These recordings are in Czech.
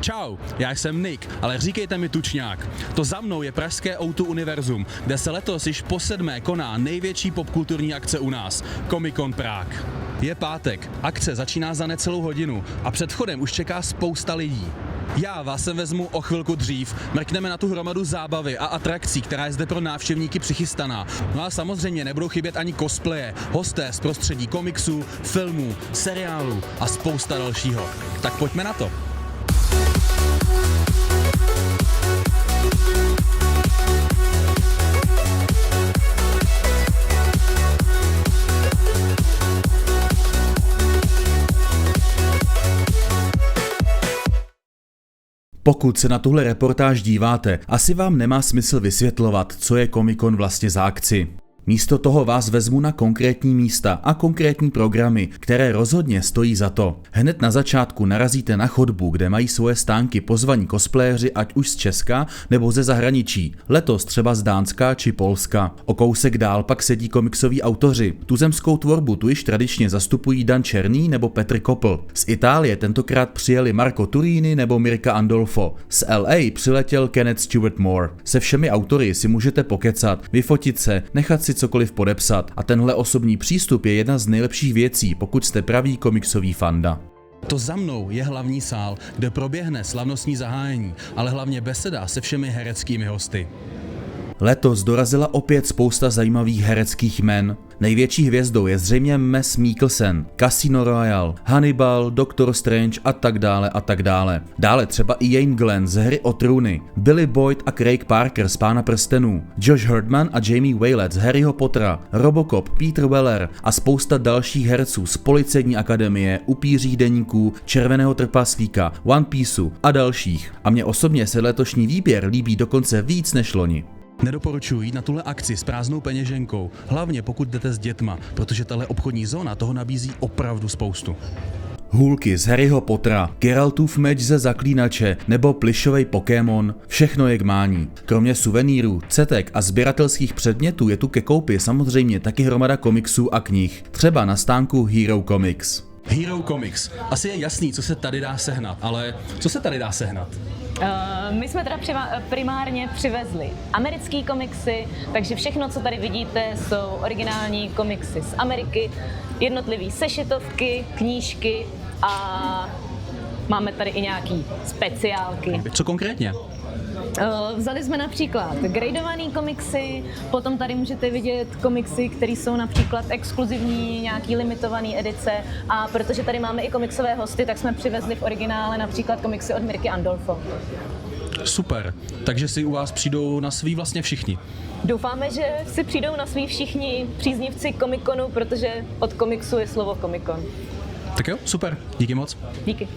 Čau, já jsem Nick, ale říkejte mi Tučňák. To za mnou je pražské O2 Univerzum, kde se letos již po 7. koná největší popkulturní akce u nás, Comic Con Prague. Je pátek, akce začíná za necelou hodinu a před vchodem už čeká spousta lidí. Já vás sem vezmu o chvilku dřív, mrkneme na tu hromadu zábavy a atrakcí, která je zde pro návštěvníky přichystaná. No a samozřejmě nebudou chybět ani cosplaye, hosté z prostředí komiksů, filmů, seriálů a spousta dalšího. Tak pojďme na to. Pokud se na tuhle reportáž díváte, asi vám nemá smysl vysvětlovat, co je Comic Con vlastně za akci. Místo toho vás vezmu na konkrétní místa a konkrétní programy, které rozhodně stojí za to. Hned na začátku narazíte na chodbu, kde mají svoje stánky pozvaní cosplayeři ať už z Česka nebo ze zahraničí, letos třeba z Dánska či Polska. O kousek dál pak sedí komiksoví autoři. Tuzemskou tvorbu tu již tradičně zastupují Dan Černý nebo Petr Kopl. Z Itálie tentokrát přijeli Marco Turini nebo Mirka Andolfo. Z LA přiletěl Kenneth Stewart Moore. Se všemi autory si můžete pokecat, vyfotit se, nechat si cokoliv podepsat a tenhle osobní přístup je jedna z nejlepších věcí, pokud jste pravý komiksový fanda. To za mnou je hlavní sál, kde proběhne slavnostní zahájení, ale hlavně beseda se všemi hereckými hosty. Letos dorazila opět spousta zajímavých hereckých jmen. Největší hvězdou je zřejmě Mads Mikkelsen, Casino Royale, Hannibal, Doctor Strange a tak dále a tak dále. Dále třeba i Ian Glenn z Hry o trůny, Billy Boyd a Craig Parker z Pána prstenů, Josh Hardman a Jamie Waylett z Harryho Pottera, Robocop, Peter Weller a spousta dalších herců z Policejní akademie, Upířích deníků, Červeného trpaslíka, One Pieceu a dalších. A mně osobně se letošní výběr líbí dokonce víc než loni. Nedoporučuji jít na tuhle akci s prázdnou peněženkou, hlavně pokud jdete s dětma, protože tahle obchodní zóna toho nabízí opravdu spoustu. Hůlky z Harryho Pottera, Geraltův meč ze Zaklínače nebo plyšovej Pokémon, všechno je k mání. Kromě suvenýrů, cetek a sběratelských předmětů je tu ke koupi samozřejmě taky hromada komiksů a knih, třeba na stánku Hero Comics. Hero Comics. Asi je jasný, co se tady dá sehnat, ale co se tady dá sehnat? My jsme teda primárně přivezli americké komiksy, takže všechno, co tady vidíte, jsou originální komiksy z Ameriky, jednotlivý sešitovky, knížky a máme tady i nějaký speciálky. Co konkrétně? Vzali jsme například gradovaný komiksy, potom tady můžete vidět komiksy, které jsou například exkluzivní, nějaký limitovaný edice a protože tady máme i komiksové hosty, tak jsme přivezli v originále například komiksy od Mirky Andolfo. Super, takže si u vás přijdou na svý vlastně všichni. Doufáme, že si přijdou na svý všichni příznivci Comic-Conu, protože od komiksu je slovo Comic-Con. Tak jo, super, díky moc. Díky.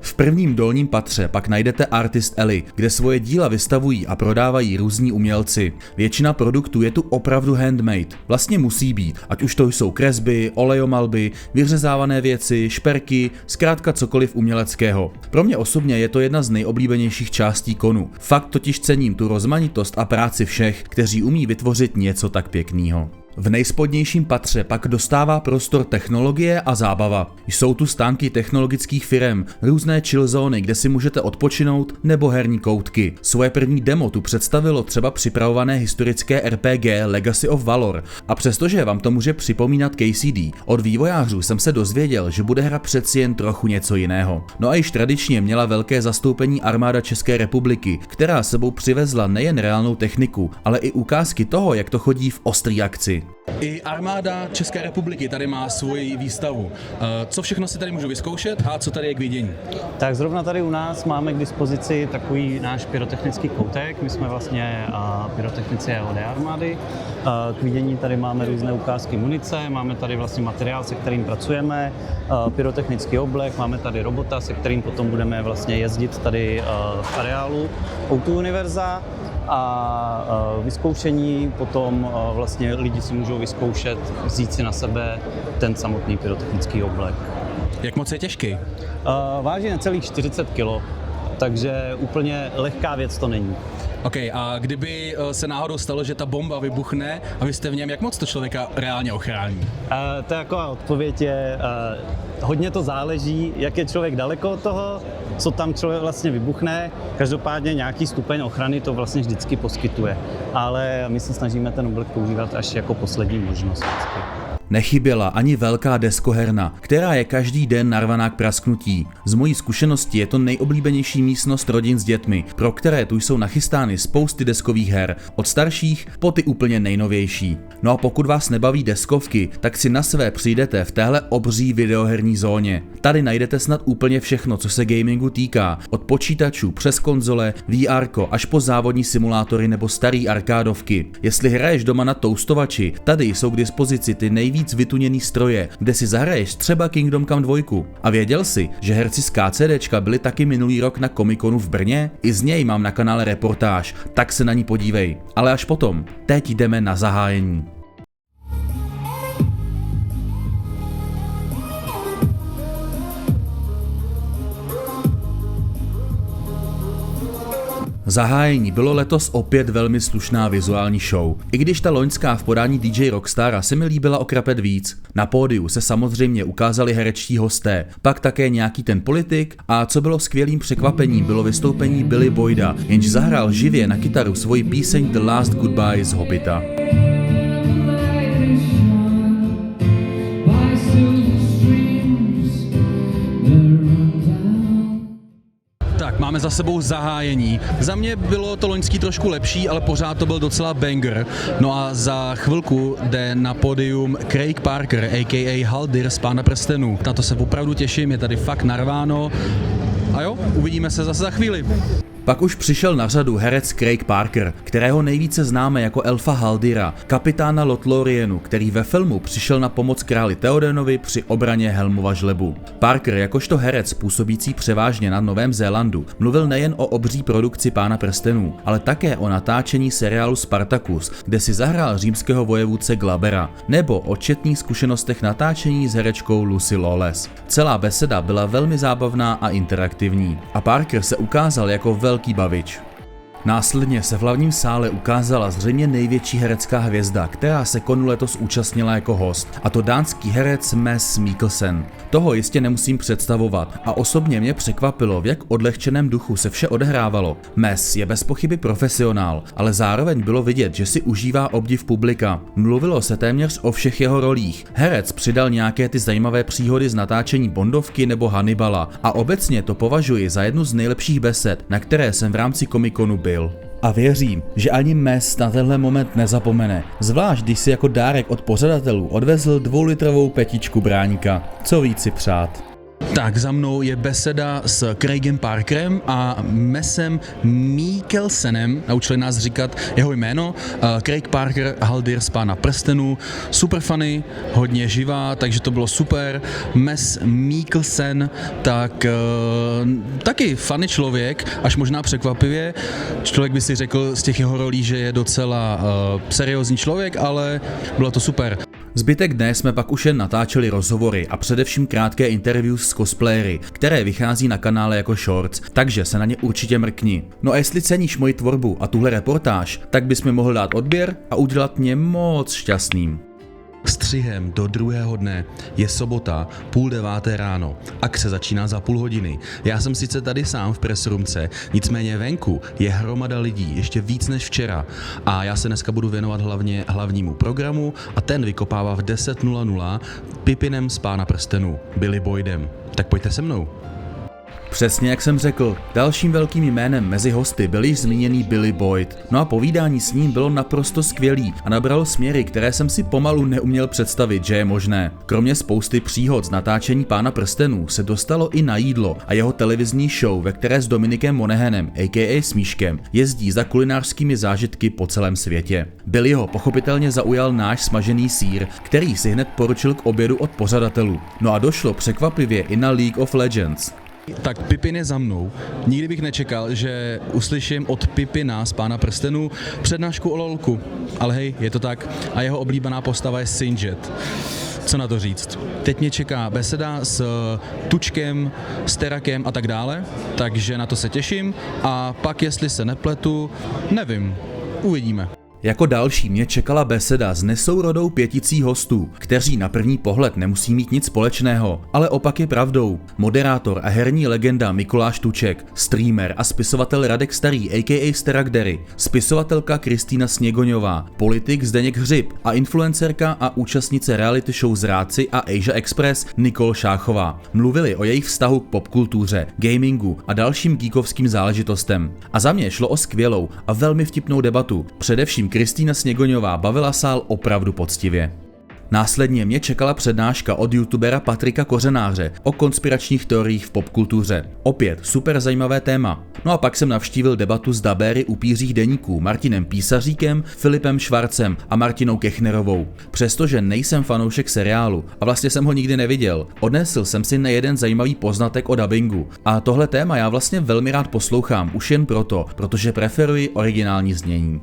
V prvním dolním patře pak najdete Artist Alley, kde svoje díla vystavují a prodávají různí umělci. Většina produktů je tu opravdu handmade. Vlastně musí být, ať už to jsou kresby, olejomalby, vyřezávané věci, šperky, zkrátka cokoliv uměleckého. Pro mě osobně je to jedna z nejoblíbenějších částí konu. Fakt totiž cením tu rozmanitost a práci všech, kteří umí vytvořit něco tak pěkného. V nejspodnějším patře pak dostává prostor technologie a zábava. Jsou tu stánky technologických firem, různé chill zóny, kde si můžete odpočinout, nebo herní koutky. Svoje první demo tu představilo třeba připravované historické RPG Legacy of Valor a přestože vám to může připomínat KCD, od vývojářů jsem se dozvěděl, že bude hra přeci jen trochu něco jiného. No a již tradičně měla velké zastoupení armáda České republiky, která sebou přivezla nejen reálnou techniku, ale i ukázky toho, jak to chodí v ostrý akci. I armáda České republiky tady má svoji výstavu. Co všechno si tady můžu vyzkoušet a co tady je k vidění? Tak zrovna tady u nás máme k dispozici takový náš pyrotechnický koutek. My jsme vlastně pyrotechnici od armády. K vidění tady máme různé ukázky munice, máme tady vlastně materiál, se kterým pracujeme, pyrotechnický oblek, máme tady robota, se kterým potom budeme vlastně jezdit tady v areálu O2 Univerza. A vyzkoušení potom vlastně lidi si můžou vyzkoušet, vzít si na sebe ten samotný pyrotechnický oblek. Jak moc je těžký? Váží necelých 40 kg, takže úplně lehká věc to není. OK, a kdyby se náhodou stalo, že ta bomba vybuchne a vy jste v něm, jak moc to člověka reálně ochrání? To jako odpověď je, hodně to záleží, jak je člověk daleko od toho, co tam člověk vlastně vybuchne. Každopádně nějaký stupeň ochrany to vlastně vždycky poskytuje. Ale my se snažíme ten oblek používat až jako poslední možnost vždycky. Nechyběla ani velká deskoherna, která je každý den narvaná k prasknutí. Z mojí zkušenosti je to nejoblíbenější místnost rodin s dětmi, pro které tu jsou nachystány spousty deskových her, od starších po ty úplně nejnovější. No a pokud vás nebaví deskovky, tak si na své přijdete v téhle obří videoherní zóně. Tady najdete snad úplně všechno, co se gamingu týká, od počítačů přes konzole, VR až po závodní simulátory nebo starý arkádovky. Jestli hraješ doma na toustovači, tady jsou k dispozici ty nejvíc vytuněný stroje, kde si zahraješ třeba Kingdom Come 2. A věděl jsi, že herci z KCDčka byli taky minulý rok na Comic-Conu v Brně? I z něj mám na kanále reportáž, tak se na ní podívej. Ale až potom, teď jdeme na zahájení. Zahájení bylo letos opět velmi slušná vizuální show. I když ta loňská v podání DJ Rockstara se mi líbila o krapet víc. Na pódiu se samozřejmě ukázali herečtí hosté, pak také nějaký ten politik a co bylo skvělým překvapením bylo vystoupení Billy Boyda, jenž zahrál živě na kytaru svoji píseň The Last Goodbye z Hobbita. Máme za sebou zahájení. Za mě bylo to loňský trošku lepší, ale pořád to byl docela banger. No a za chvilku jde na pódium Craig Parker, a.k.a. Haldir z Pána prstenů. Na to se opravdu těším, je tady fakt narváno. A jo, uvidíme se zase za chvíli. Pak už přišel na řadu herec Craig Parker, kterého nejvíce známe jako elfa Haldira, kapitána Lothlorienu, který ve filmu přišel na pomoc králi Theodenovi při obraně Helmova žlebu. Parker jakožto herec působící převážně na Novém Zélandu mluvil nejen o obří produkci Pána prstenů, ale také o natáčení seriálu Spartacus, kde si zahrál římského vojevůdce Glabera, nebo o četných zkušenostech natáčení s herečkou Lucy Lawless. Celá beseda byla velmi zábavná a interaktivní a Parker se ukázal jako velký bavič. Následně se v hlavním sále ukázala zřejmě největší herecká hvězda, která se konu letos účastnila jako host, a to dánský herec Mads Mikkelsen. Toho jistě nemusím představovat a osobně mě překvapilo, v jak odlehčeném duchu se vše odehrávalo. Mads je bez pochyby profesionál, ale zároveň bylo vidět, že si užívá obdiv publika. Mluvilo se téměř o všech jeho rolích. Herec přidal nějaké ty zajímavé příhody z natáčení Bondovky nebo Hannibala a obecně to považuji za jednu z nejlepších besed, na které jsem v rámci Comic-Conu byl. A věřím, že ani Mads na tenhle moment nezapomene, zvlášť když si jako dárek od pořadatelů odvezl 2litrovou petičku Bráníka. Co víc si přát? Tak za mnou je beseda s Craigem Parkerem a Madsem Mikkelsenem, naučili nás říkat jeho jméno. Craig Parker, Haldir z Pána prstenů, super funny, hodně živá, takže to bylo super. Mads Mikkelsen, tak taky funny člověk, až možná překvapivě. Člověk by si řekl z těch jeho rolí, že je docela seriózní člověk, ale bylo to super. Zbytek dne jsme pak už jen natáčeli rozhovory a především krátké interview s cosplayery, které vychází na kanále jako shorts, takže se na ně určitě mrkni. No a jestli ceníš moji tvorbu a tuhle reportáž, tak bys mi mohl dát odběr a udělat mě moc šťastným. Střihem do druhého dne je sobota, 8:30 ráno. Akce začíná za půl hodiny. Já jsem sice tady sám v pressroomce, nicméně venku je hromada lidí, ještě víc než včera. A já se dneska budu věnovat hlavně hlavnímu programu a ten vykopává v 10:00 Pippinem z Pána prstenů, Billy Boydem. Tak pojďte se mnou. Přesně jak jsem řekl, dalším velkým jménem mezi hosty byl již zmíněný Billy Boyd. No a povídání s ním bylo naprosto skvělý a nabralo směry, které jsem si pomalu neuměl představit, že je možné. Kromě spousty příhod z natáčení Pána prstenů se dostalo i na jídlo a jeho televizní show, ve které s Dominikem Monaghanem, a.k.a. Smíškem, jezdí za kulinářskými zážitky po celém světě. Billyho pochopitelně zaujal náš smažený sýr, který si hned poručil k obědu od pořadatelů. No a došlo překvapivě i na League of Legends. Tak Pippin je za mnou. Nikdy bych nečekal, že uslyším od Pippina z Pána prstenů přednášku o lolku. Ale hej, je to tak. A jeho oblíbená postava je Singed. Co na to říct? Teď mě čeká beseda s Tučkem, s Terakem a tak dále, takže na to se těším. A pak, jestli se nepletu, nevím. Uvidíme. Jako další mě čekala beseda s nesourodou pěticí hostů, kteří na první pohled nemusí mít nic společného, ale opak je pravdou. Moderátor a herní legenda Mikuláš Tuček, streamer a spisovatel Radek Starý a.k.a. Staragdery, spisovatelka Kristýna Sněgoňová, politik Zdeněk Hřib a influencerka a účastnice reality show Zrádci a Asia Express Nikol Šáchová mluvili o jejich vztahu k popkultuře, gamingu a dalším geekovským záležitostem. A za mě šlo o skvělou a velmi vtipnou debatu. Především Kristýna Sněgoňová bavila sál opravdu poctivě. Následně mě čekala přednáška od youtubera Patrika Kořenáře o konspiračních teoriích v popkultuře. Opět super zajímavé téma. No a pak jsem navštívil debatu s dabéry upířích deníků Martinem Písaříkem, Filipem Švarcem a Martinou Kechnerovou. Přestože nejsem fanoušek seriálu a vlastně jsem ho nikdy neviděl, odnesl jsem si nejeden zajímavý poznatek o dabingu. A tohle téma já vlastně velmi rád poslouchám, už jen proto, protože preferuji originální znění.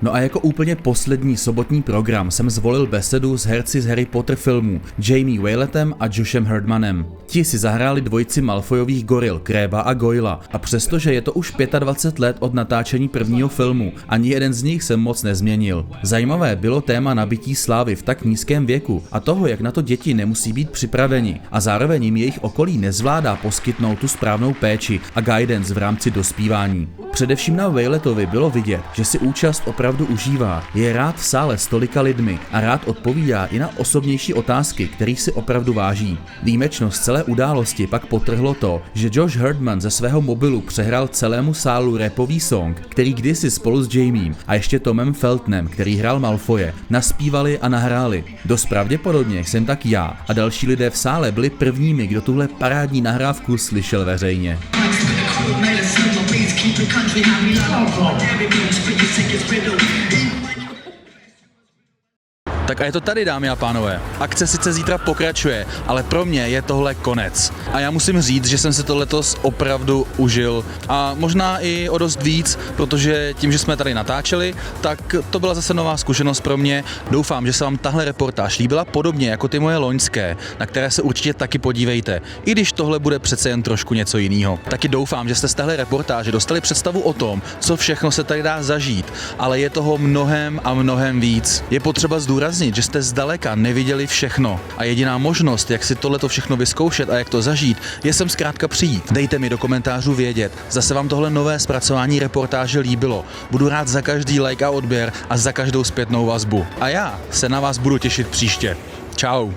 No a jako úplně poslední sobotní program jsem zvolil besedu s herci z Harry Potter filmů Jamie Waylettem a Joshem Herdmanem. Ti si zahráli dvojici Malfoyových goril Kréba a Goyla a přestože je to už 25 let od natáčení prvního filmu, ani jeden z nich se moc nezměnil. Zajímavé bylo téma nabití slávy v tak nízkém věku a toho, jak na to děti nemusí být připraveni a zároveň jim jejich okolí nezvládá poskytnout tu správnou péči a guidance v rámci dospívání. Především na Waylettovi bylo vidět, že si účast opravdu užívá, je rád v sále s tolika lidmi a rád odpovídá i na osobnější otázky, kterých si opravdu váží. Výjimečnost celé události pak podtrhlo to, že Josh Herdman ze svého mobilu přehrál celému sálu rapový song, který kdysi spolu s Jamiem a ještě Tomem Feltonem, který hrál Malfoye, naspívali a nahráli. Dost pravděpodobně jsem tak já a další lidé v sále byli prvními, kdo tuhle parádní nahrávku slyšel veřejně. Tak a je to tady, dámy a pánové. Akce sice zítra pokračuje, ale pro mě je tohle konec. A já musím říct, že jsem si to letos opravdu užil. A možná i o dost víc, protože tím, že jsme tady natáčeli, tak to byla zase nová zkušenost pro mě. Doufám, že se vám tahle reportáž líbila podobně jako ty moje loňské, na které se určitě taky podívejte. I když tohle bude přece jen trošku něco jiného. Taky doufám, že jste z téhle reportáže dostali představu o tom, co všechno se tady dá zažít, ale je toho mnohem a mnohem víc. Je potřeba zdůraznit, že jste zdaleka neviděli všechno a jediná možnost, jak si tohleto všechno vyzkoušet a jak to zažít, je sem zkrátka přijít. Dejte mi do komentářů vědět, zase vám tohle nové zpracování reportáže líbilo. Budu rád za každý like a odběr a za každou zpětnou vazbu. A já se na vás budu těšit příště. Čau.